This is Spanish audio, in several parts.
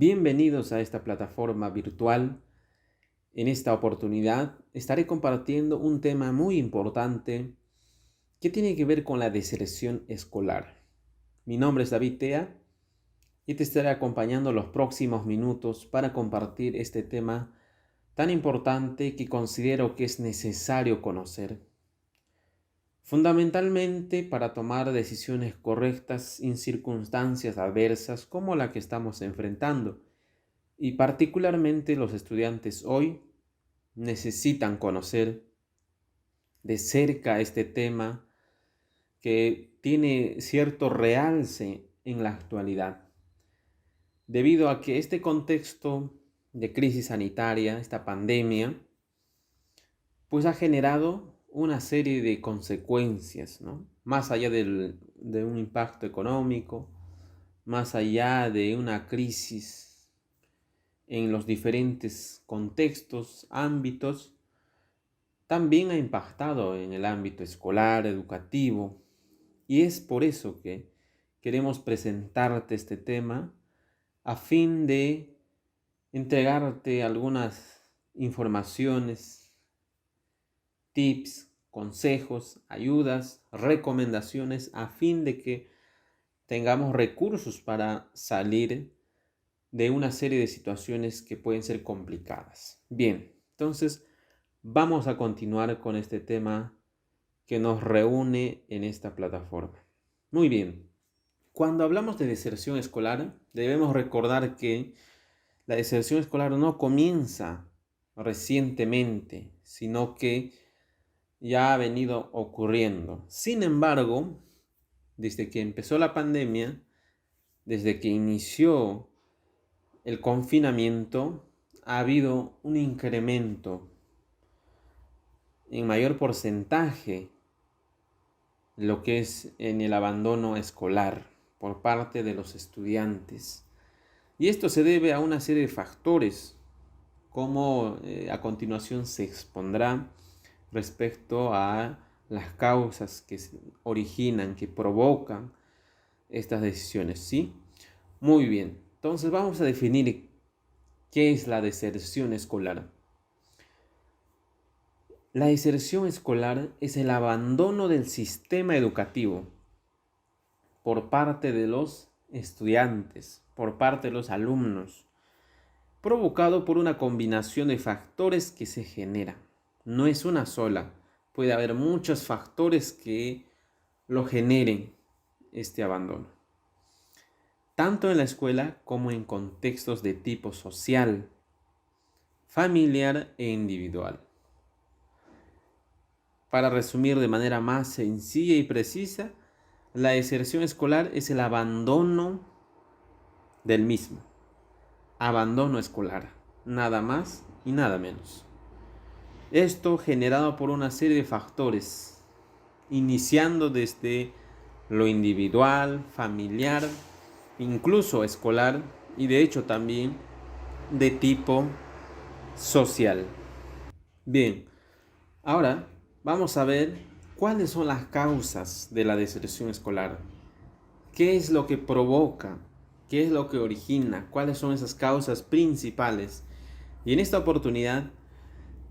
Bienvenidos a esta plataforma virtual. En esta oportunidad estaré compartiendo un tema muy importante que tiene que ver con la deserción escolar. Mi nombre es David Tea y te estaré acompañando los próximos minutos para compartir este tema tan importante que considero que es necesario conocer. Fundamentalmente para tomar decisiones correctas en circunstancias adversas como la que estamos enfrentando. Y particularmente los estudiantes hoy necesitan conocer de cerca este tema que tiene cierto realce en la actualidad, debido a que este contexto de crisis sanitaria, esta pandemia, pues ha generado una serie de consecuencias, ¿no? Más allá de un impacto económico, más allá de una crisis en los diferentes contextos, ámbitos, también ha impactado en el ámbito escolar, educativo, y es por eso que queremos presentarte este tema a fin de entregarte algunas informaciones, tips, consejos, ayudas, recomendaciones, a fin de que tengamos recursos para salir de una serie de situaciones que pueden ser complicadas. Bien, entonces vamos a continuar con este tema que nos reúne en esta plataforma. Muy bien, cuando hablamos de deserción escolar, debemos recordar que la deserción escolar no comienza recientemente, sino que ya ha venido ocurriendo. Sin embargo, desde que empezó la pandemia, desde que inició el confinamiento, ha habido un incremento en mayor porcentaje lo que es en el abandono escolar por parte de los estudiantes. Y esto se debe a una serie de factores, como a continuación se expondrá respecto a las causas que se originan, que provocan estas decisiones, ¿sí? Muy bien, entonces vamos a definir qué es la deserción escolar. La deserción escolar es el abandono del sistema educativo por parte de los estudiantes, por parte de los alumnos, provocado por una combinación de factores que se generan. No es una sola, puede haber muchos factores que lo generen este abandono, tanto en la escuela como en contextos de tipo social, familiar e individual. Para resumir de manera más sencilla y precisa, la deserción escolar es el abandono del mismo. Abandono escolar, nada más y nada menos. Esto generado por una serie de factores, iniciando desde lo individual, familiar, incluso escolar y de hecho también de tipo social. Bien, ahora vamos a ver cuáles son las causas de la deserción escolar. ¿Qué es lo que provoca? ¿Qué es lo que origina? ¿Cuáles son esas causas principales? Y en esta oportunidad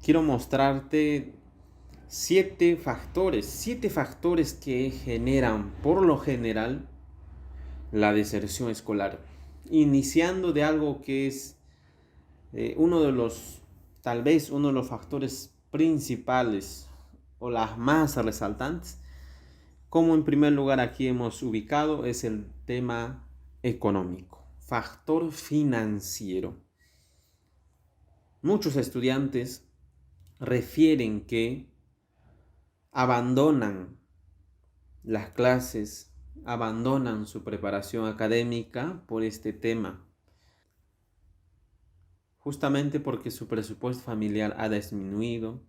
quiero mostrarte siete factores que generan por lo general la deserción escolar. Iniciando de algo que es tal vez uno de los factores principales o las más resaltantes, como en primer lugar aquí hemos ubicado, es el tema económico, factor financiero. Muchos estudiantes refieren que abandonan las clases, abandonan su preparación académica por este tema, justamente porque su presupuesto familiar ha disminuido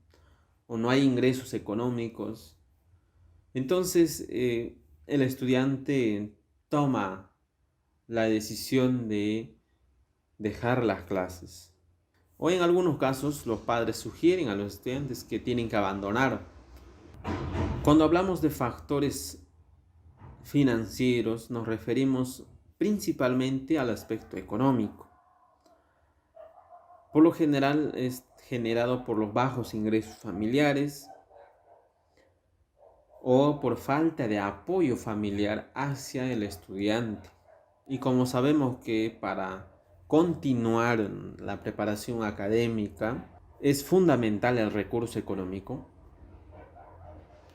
o no hay ingresos económicos. Entonces, el estudiante toma la decisión de dejar las clases. O en algunos casos, los padres sugieren a los estudiantes que tienen que abandonar. Cuando hablamos de factores financieros, nos referimos principalmente al aspecto económico. Por lo general es generado por los bajos ingresos familiares o por falta de apoyo familiar hacia el estudiante. Y como sabemos que para continuar la preparación académica es fundamental el recurso económico,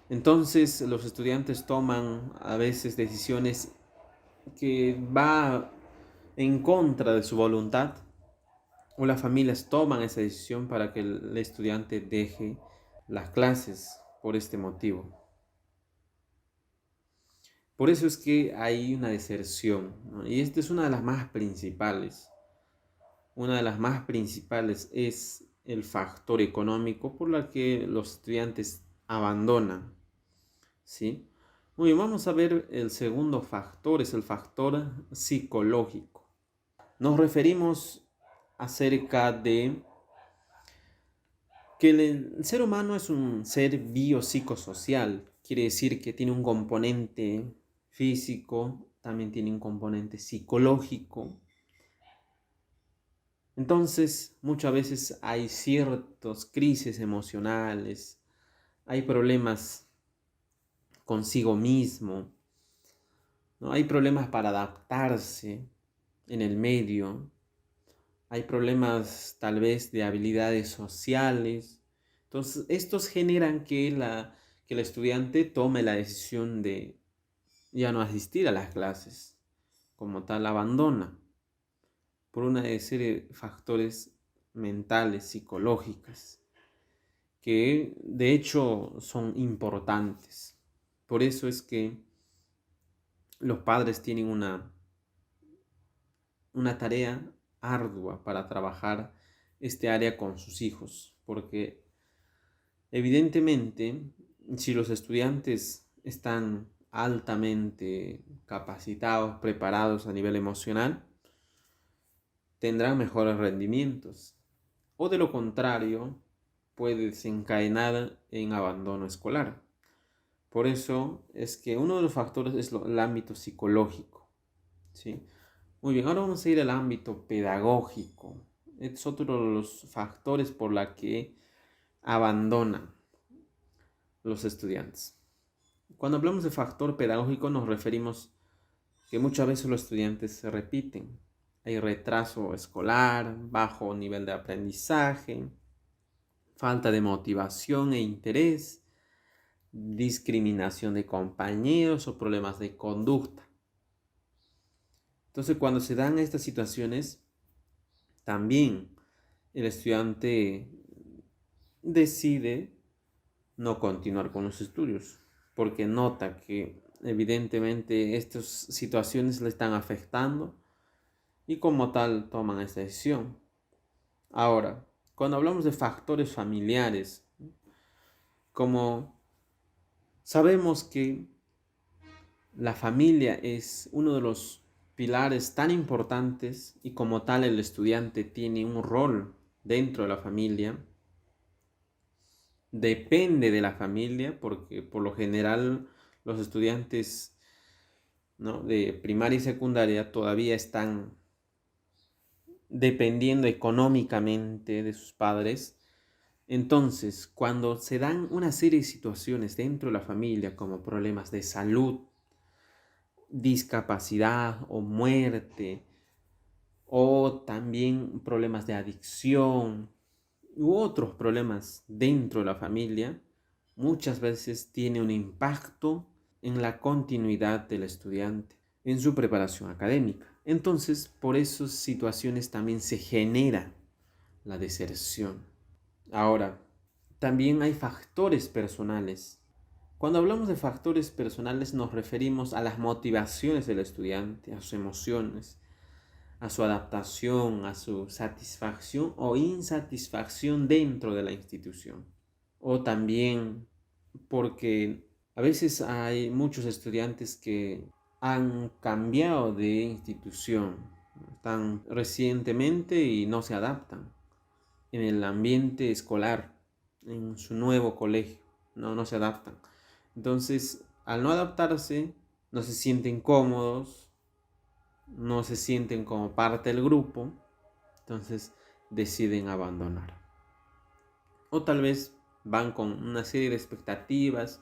entonces los estudiantes toman a veces decisiones que va en contra de su voluntad, o las familias toman esa decisión para que el estudiante deje las clases por este motivo. Por eso es que hay una deserción, ¿no? Y esta es una de las más principales. Una de las más principales es el factor económico por el que los estudiantes abandonan, ¿sí? Muy bien, vamos a ver el segundo factor, es el factor psicológico. Nos referimos acerca de que el ser humano es un ser biopsicosocial, quiere decir que tiene un componente físico, también tiene un componente psicológico. Entonces, muchas veces hay ciertas crisis emocionales, hay problemas consigo mismo, ¿no? Hay problemas para adaptarse en el medio, hay problemas tal vez de habilidades sociales. Entonces, estos generan que el estudiante tome la decisión de ya no asistir a las clases, como tal abandona, por una serie de factores mentales, psicológicas, que de hecho son importantes. Por eso es que los padres tienen una tarea ardua para trabajar este área con sus hijos, porque evidentemente si los estudiantes están altamente capacitados, preparados a nivel emocional, tendrán mejores rendimientos, o de lo contrario puede desencadenar en abandono escolar. Por eso es que uno de los factores es el ámbito psicológico, ¿sí? Muy bien, ahora vamos a ir al ámbito pedagógico. Es otro de los factores por la que abandonan los estudiantes. Cuando hablamos de factor pedagógico nos referimos que muchas veces los estudiantes se repiten. Hay retraso escolar, bajo nivel de aprendizaje, falta de motivación e interés, discriminación de compañeros o problemas de conducta. Entonces, cuando se dan estas situaciones, también el estudiante decide no continuar con los estudios, porque nota que evidentemente estas situaciones le están afectando y como tal toman esta decisión. Ahora, cuando hablamos de factores familiares, como sabemos que la familia es uno de los pilares tan importantes y como tal el estudiante tiene un rol dentro de la familia, depende de la familia porque por lo general los estudiantes, ¿no?, de primaria y secundaria todavía están dependiendo económicamente de sus padres. Entonces, cuando se dan una serie de situaciones dentro de la familia como problemas de salud, discapacidad o muerte, o también problemas de adicción u otros problemas dentro de la familia, muchas veces tiene un impacto en la continuidad del estudiante, en su preparación académica. Entonces, por esas situaciones también se genera la deserción. Ahora, también hay factores personales. Cuando hablamos de factores personales nos referimos a las motivaciones del estudiante, a sus emociones, a su adaptación, a su satisfacción o insatisfacción dentro de la institución. O también porque a veces hay muchos estudiantes que han cambiado de institución, están recientemente y no se adaptan en el ambiente escolar, en su nuevo colegio, no se adaptan. Entonces, al no adaptarse, no se sienten cómodos, no se sienten como parte del grupo, entonces deciden abandonar. O tal vez van con una serie de expectativas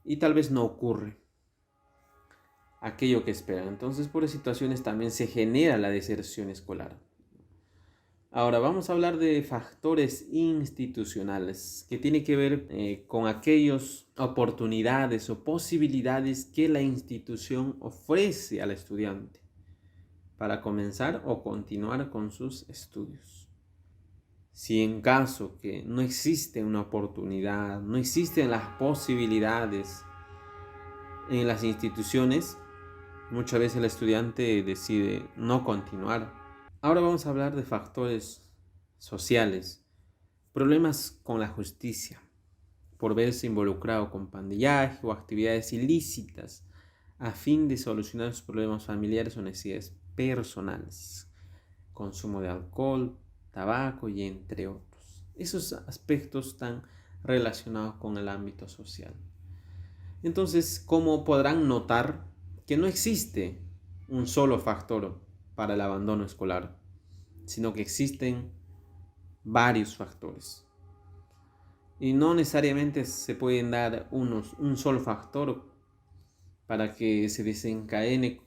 y tal vez no ocurre aquello que esperan. Entonces, por esas situaciones también se genera la deserción escolar. Ahora vamos a hablar de factores institucionales que tiene que ver con aquellas oportunidades o posibilidades que la institución ofrece al estudiante para comenzar o continuar con sus estudios. Si en caso que no existe una oportunidad, no existen las posibilidades en las instituciones, muchas veces el estudiante decide no continuar. Ahora vamos a hablar de factores sociales, problemas con la justicia, por verse involucrado con pandillaje o actividades ilícitas a fin de solucionar sus problemas familiares o necesidades personales, consumo de alcohol, tabaco y entre otros. Esos aspectos están relacionados con el ámbito social. Entonces, como podrán notar, que no existe un solo factor para el abandono escolar, sino que existen varios factores. Y no necesariamente se pueden dar un solo factor para que se desencadene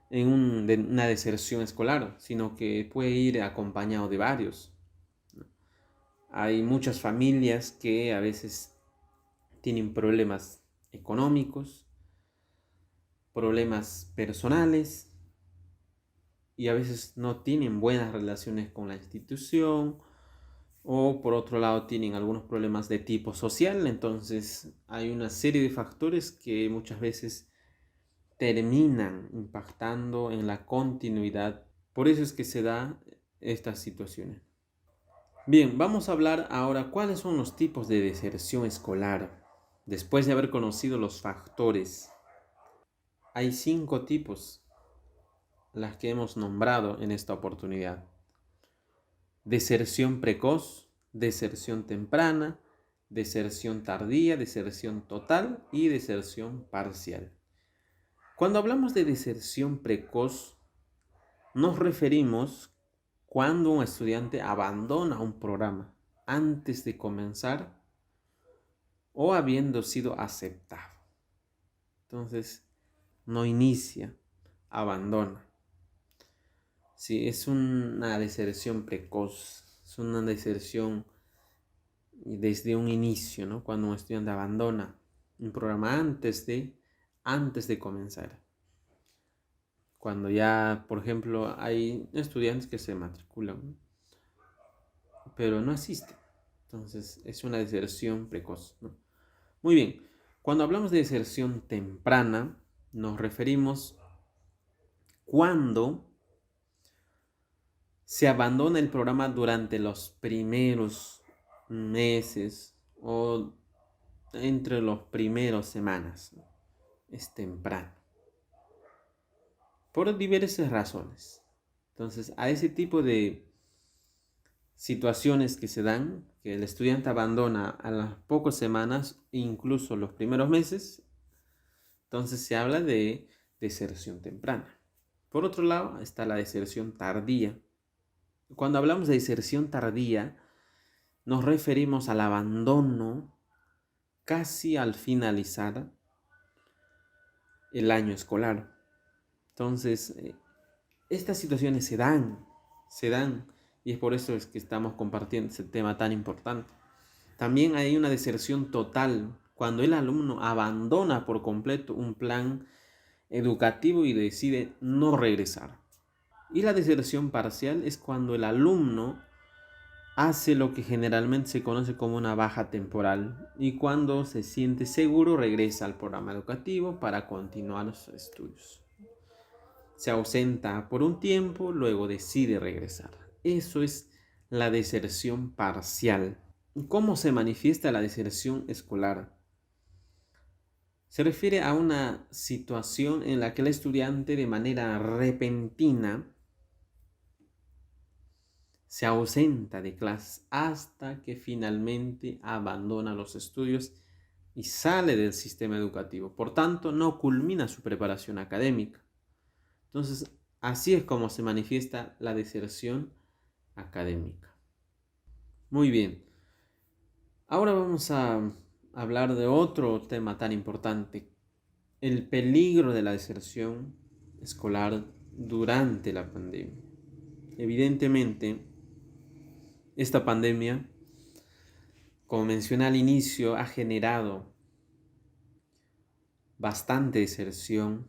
en una deserción escolar, sino que puede ir acompañado de varios. Hay muchas familias que a veces tienen problemas económicos, problemas personales y a veces no tienen buenas relaciones con la institución o por otro lado tienen algunos problemas de tipo social. Entonces hay una serie de factores que muchas veces terminan impactando en la continuidad. Por eso es que se da estas situaciones. Bien, vamos a hablar ahora cuáles son los tipos de deserción escolar. Después de haber conocido los factores, hay 5 tipos, las que hemos nombrado en esta oportunidad. Deserción precoz, deserción temprana, deserción tardía, deserción total y deserción parcial. Cuando hablamos de deserción precoz, nos referimos cuando un estudiante abandona un programa antes de comenzar o habiendo sido aceptado. Entonces, no inicia, abandona. Sí, es una deserción precoz, es una deserción desde un inicio, ¿no? Cuando un estudiante abandona un programa antes de comenzar. Cuando ya, por ejemplo, hay estudiantes que se matriculan, pero no asisten. Entonces, es una deserción precoz, ¿no? Muy bien, cuando hablamos de deserción temprana, nos referimos cuando se abandona el programa durante los primeros meses o entre los primeros semanas, ¿no? Es temprano, por diversas razones. Entonces, a ese tipo de situaciones que se dan, que el estudiante abandona a las pocas semanas, incluso los primeros meses, entonces se habla de deserción temprana. Por otro lado, está la deserción tardía. Cuando hablamos de deserción tardía, nos referimos al abandono casi al finalizar el año escolar. Entonces, estas situaciones se dan, y es por eso es que estamos compartiendo este tema tan importante. También hay una deserción total, cuando el alumno abandona por completo un plan educativo y decide no regresar. Y la deserción parcial es cuando el alumno hace lo que generalmente se conoce como una baja temporal y cuando se siente seguro regresa al programa educativo para continuar los estudios. Se ausenta por un tiempo, luego decide regresar. Eso es la deserción parcial. ¿Cómo se manifiesta la deserción escolar? Se refiere a una situación en la que el estudiante de manera repentina se ausenta de clases hasta que finalmente abandona los estudios y sale del sistema educativo. Por tanto, no culmina su preparación académica. Entonces, así es como se manifiesta la deserción académica. Muy bien, ahora vamos a hablar de otro tema tan importante, el peligro de la deserción escolar durante la pandemia. Evidentemente, esta pandemia, como mencioné al inicio, ha generado bastante deserción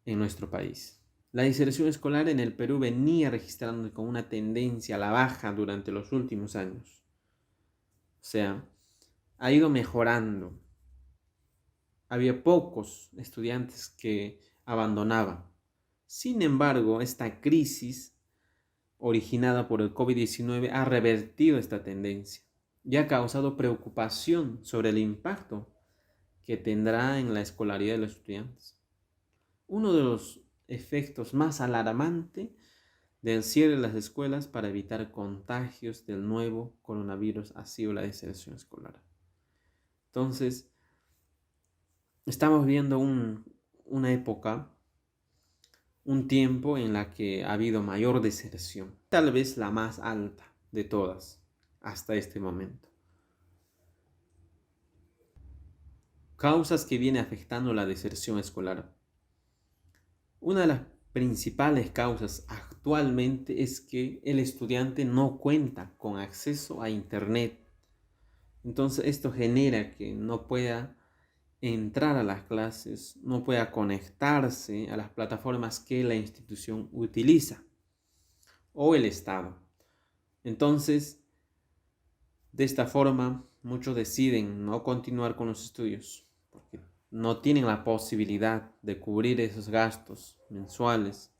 en nuestro país. La deserción escolar en el Perú venía registrando con una tendencia a la baja durante los últimos años. O sea, ha ido mejorando. Había pocos estudiantes que abandonaban. Sin embargo, esta crisis originada por el COVID-19 ha revertido esta tendencia y ha causado preocupación sobre el impacto que tendrá en la escolaridad de los estudiantes. Uno de los efectos más alarmantes del cierre de las escuelas para evitar contagios del nuevo coronavirus ha sido la deserción escolar. Entonces, estamos viendo una época, un tiempo en la que ha habido mayor deserción, tal vez la más alta de todas hasta este momento. Causas que viene afectando la deserción escolar. Una de las principales causas actualmente es que el estudiante no cuenta con acceso a Internet. Entonces esto genera que no pueda entrar a las clases, no pueda conectarse a las plataformas que la institución utiliza o el Estado. Entonces, de esta forma, muchos deciden no continuar con los estudios porque no tienen la posibilidad de cubrir esos gastos mensuales,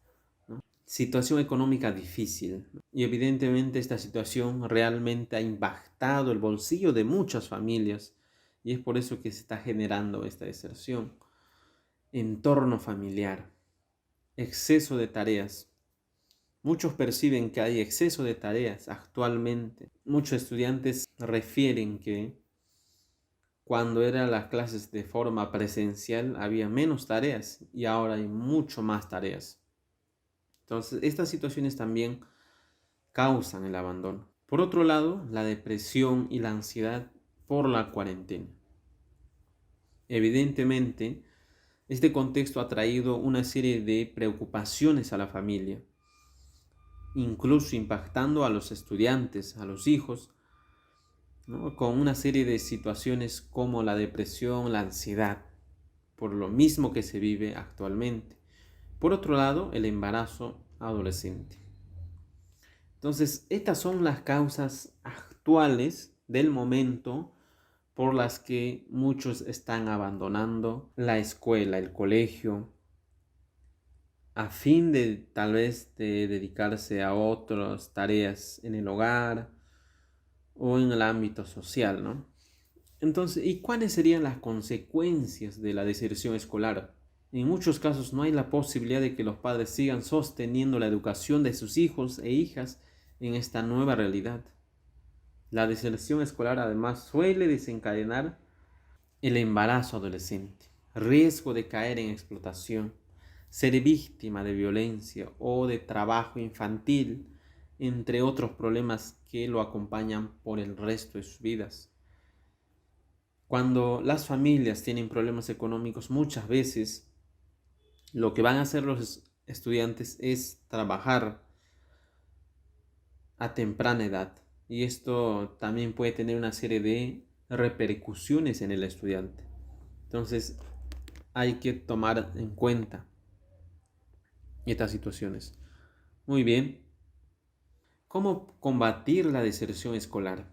¿no? Situación económica difícil, ¿no? Y evidentemente esta situación realmente ha impactado el bolsillo de muchas familias y es por eso que se está generando esta deserción. Entorno familiar, exceso de tareas. Muchos perciben que hay exceso de tareas actualmente. Muchos estudiantes refieren que cuando eran las clases de forma presencial había menos tareas y ahora hay mucho más tareas. Entonces, estas situaciones también causan el abandono. Por otro lado, la depresión y la ansiedad por la cuarentena. Evidentemente, este contexto ha traído una serie de preocupaciones a la familia, incluso impactando a los estudiantes, a los hijos, ¿no? Con una serie de situaciones como la depresión, la ansiedad, por lo mismo que se vive actualmente. Por otro lado, el embarazo adolescente. Entonces, estas son las causas actuales del momento por las que muchos están abandonando la escuela, el colegio, a fin de tal vez de dedicarse a otras tareas en el hogar o en el ámbito social, ¿no? Entonces, ¿y cuáles serían las consecuencias de la deserción escolar? En muchos casos no hay la posibilidad de que los padres sigan sosteniendo la educación de sus hijos e hijas en esta nueva realidad. La deserción escolar además suele desencadenar el embarazo adolescente, riesgo de caer en explotación, ser víctima de violencia o de trabajo infantil, entre otros problemas que lo acompañan por el resto de sus vidas. Cuando las familias tienen problemas económicos, muchas veces lo que van a hacer los estudiantes es trabajar a temprana edad. Y esto también puede tener una serie de repercusiones en el estudiante. Entonces, hay que tomar en cuenta estas situaciones. Muy bien. ¿Cómo combatir la deserción escolar?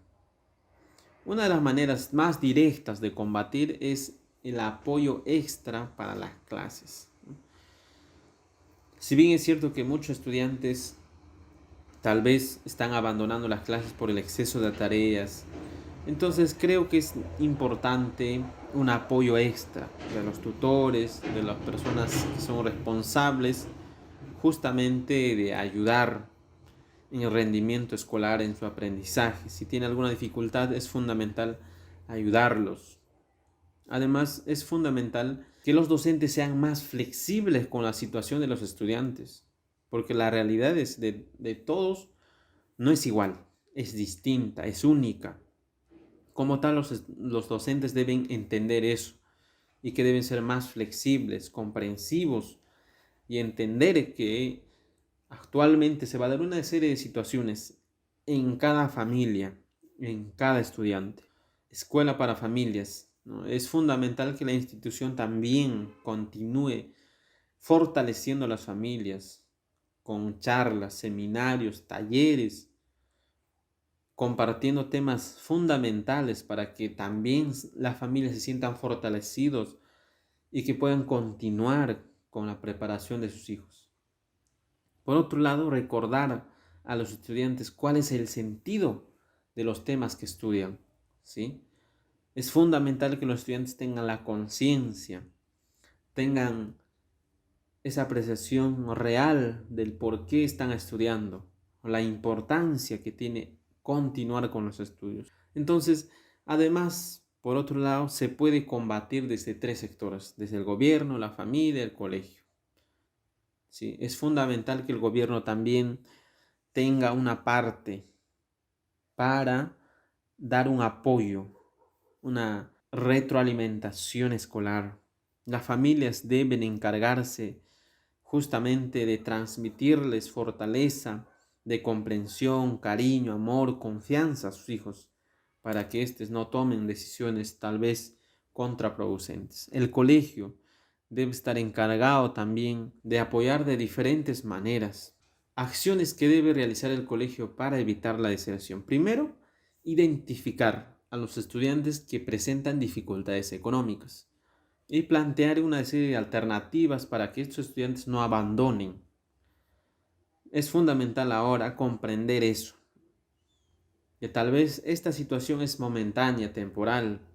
Una de las maneras más directas de combatir es el apoyo extra para las clases. Si bien es cierto que muchos estudiantes tal vez están abandonando las clases por el exceso de tareas, entonces creo que es importante un apoyo extra de los tutores, de las personas que son responsables justamente de ayudar en el rendimiento escolar, en su aprendizaje. Si tiene alguna dificultad, es fundamental ayudarlos. Además, es fundamental que los docentes sean más flexibles con la situación de los estudiantes, porque la realidad es de todos no es igual, es distinta, es única. Como tal, los docentes deben entender eso y que deben ser más flexibles, comprensivos y entender que actualmente se va a dar una serie de situaciones en cada familia, en cada estudiante. Escuela para familias, ¿no? Es fundamental que la institución también continúe fortaleciendo a las familias con charlas, seminarios, talleres, compartiendo temas fundamentales para que también las familias se sientan fortalecidos y que puedan continuar con la preparación de sus hijos. Por otro lado, recordar a los estudiantes cuál es el sentido de los temas que estudian, ¿sí? Es fundamental que los estudiantes tengan la conciencia, tengan esa apreciación real del por qué están estudiando, la importancia que tiene continuar con los estudios. Entonces, además, por otro lado, se puede combatir desde tres sectores, desde el gobierno, la familia, el colegio. ¿Sí? Es fundamental que el gobierno también tenga una parte para dar un apoyo, una retroalimentación escolar. Las familias deben encargarse justamente de transmitirles fortaleza, de comprensión, cariño, amor, confianza a sus hijos, para que éstos no tomen decisiones tal vez contraproducentes. El colegio debe estar encargado también de apoyar de diferentes maneras. Acciones que debe realizar el colegio para evitar la deserción. Primero, identificar a los estudiantes que presentan dificultades económicas y plantear una serie de alternativas para que estos estudiantes no abandonen. Es fundamental ahora comprender eso, que tal vez esta situación es momentánea, temporal,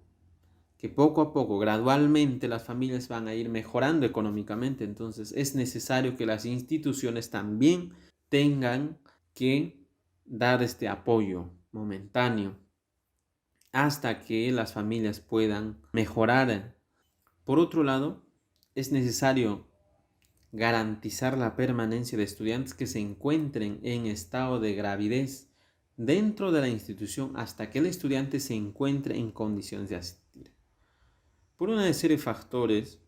que poco a poco, gradualmente, las familias van a ir mejorando económicamente. Entonces es necesario que las instituciones también tengan que dar este apoyo momentáneo hasta que las familias puedan mejorar. Por otro lado, es necesario garantizar la permanencia de estudiantes que se encuentren en estado de gravidez dentro de la institución hasta que el estudiante se encuentre en condiciones de asistir. Por una serie de factores,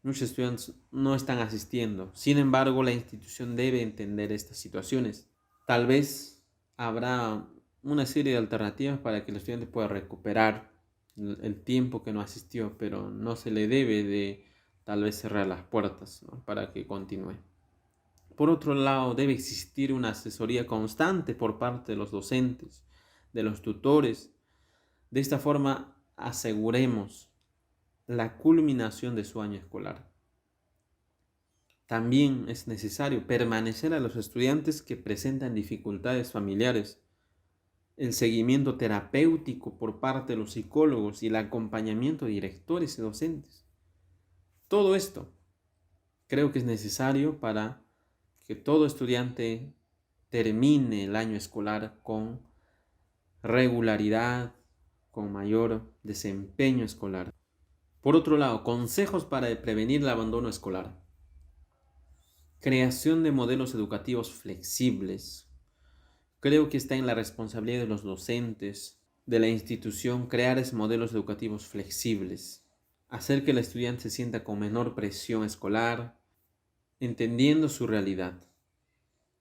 muchos estudiantes no están asistiendo. Sin embargo, la institución debe entender estas situaciones. Tal vez habrá una serie de alternativas para que el estudiante pueda recuperar el tiempo que no asistió, pero no se le debe de tal vez cerrar las puertas, ¿no?, para que continúe. Por otro lado, debe existir una asesoría constante por parte de los docentes, de los tutores. De esta forma, aseguremos la culminación de su año escolar. También es necesario permanecer a los estudiantes que presentan dificultades familiares, el seguimiento terapéutico por parte de los psicólogos y el acompañamiento de directores y docentes. Todo esto creo que es necesario para que todo estudiante termine el año escolar con regularidad, con mayor desempeño escolar. Por otro lado, consejos para prevenir el abandono escolar. Creación de modelos educativos flexibles. Creo que está en la responsabilidad de los docentes, de la institución, crear esos modelos educativos flexibles. Hacer que el estudiante se sienta con menor presión escolar, entendiendo su realidad.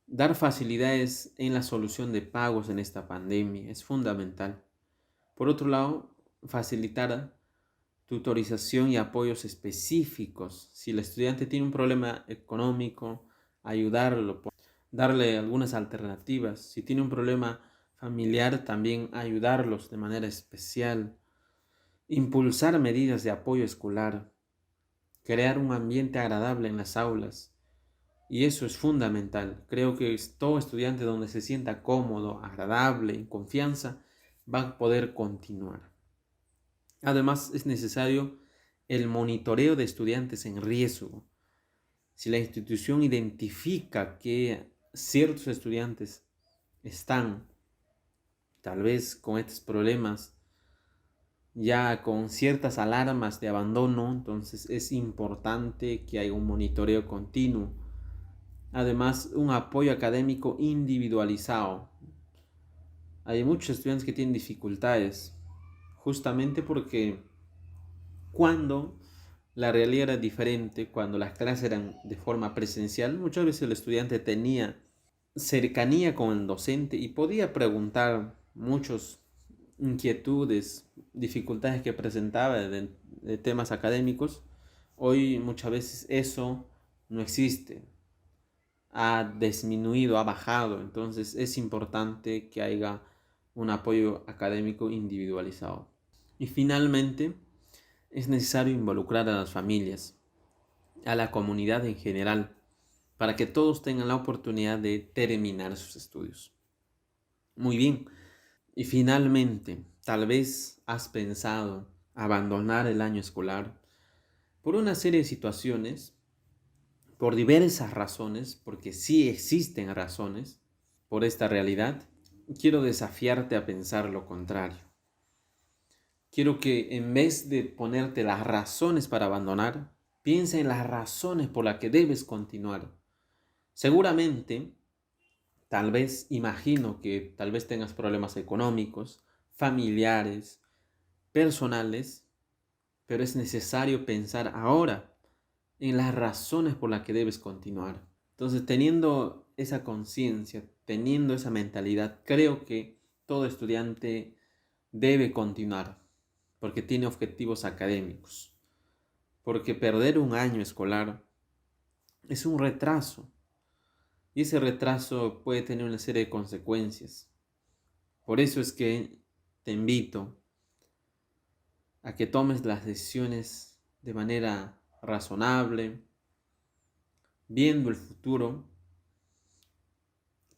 Dar facilidades en la solución de pagos en esta pandemia es fundamental. Por otro lado, facilitar tutorización y apoyos específicos. Si el estudiante tiene un problema económico, ayudarlo, darle algunas alternativas. Si tiene un problema familiar, también ayudarlos de manera especial. Impulsar medidas de apoyo escolar. Crear un ambiente agradable en las aulas. Y eso es fundamental. Creo que todo estudiante donde se sienta cómodo, agradable, en confianza, va a poder continuar. Además, es necesario el monitoreo de estudiantes en riesgo. Si la institución identifica que ciertos estudiantes están tal vez con estos problemas, ya con ciertas alarmas de abandono, entonces es importante que haya un monitoreo continuo. Además, un apoyo académico individualizado. Hay muchos estudiantes que tienen dificultades, justamente porque cuando la realidad era diferente, cuando las clases eran de forma presencial, muchas veces el estudiante tenía cercanía con el docente y podía preguntar muchas inquietudes, dificultades que presentaba de temas académicos. Hoy muchas veces eso no existe, ha disminuido, ha bajado, entonces es importante que haya un apoyo académico individualizado. Y finalmente, es necesario involucrar a las familias, a la comunidad en general, para que todos tengan la oportunidad de terminar sus estudios. Muy bien. Y finalmente, tal vez has pensado abandonar el año escolar por una serie de situaciones, por diversas razones, porque sí existen razones por esta realidad. Quiero desafiarte a pensar lo contrario. Quiero que en vez de ponerte las razones para abandonar, piensa en las razones por las que debes continuar. Seguramente, tal vez imagino que tal vez tengas problemas económicos, familiares, personales, pero es necesario pensar ahora en las razones por las que debes continuar. Entonces, teniendo esa conciencia, teniendo esa mentalidad, creo que todo estudiante debe continuar porque tiene objetivos académicos. Porque perder un año escolar es un retraso y ese retraso puede tener una serie de consecuencias. Por eso es que te invito a que tomes las decisiones de manera razonable, viendo el futuro,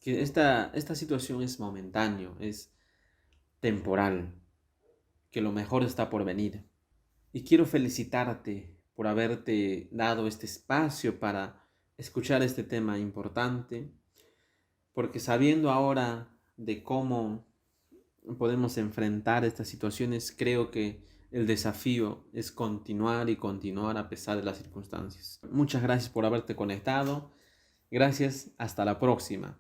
que esta situación es momentáneo, es temporal, que lo mejor está por venir. Y quiero felicitarte por haberte dado este espacio para escuchar este tema importante, porque sabiendo ahora de cómo podemos enfrentar estas situaciones, creo que el desafío es continuar y continuar a pesar de las circunstancias. Muchas gracias por haberte conectado. Gracias, hasta la próxima.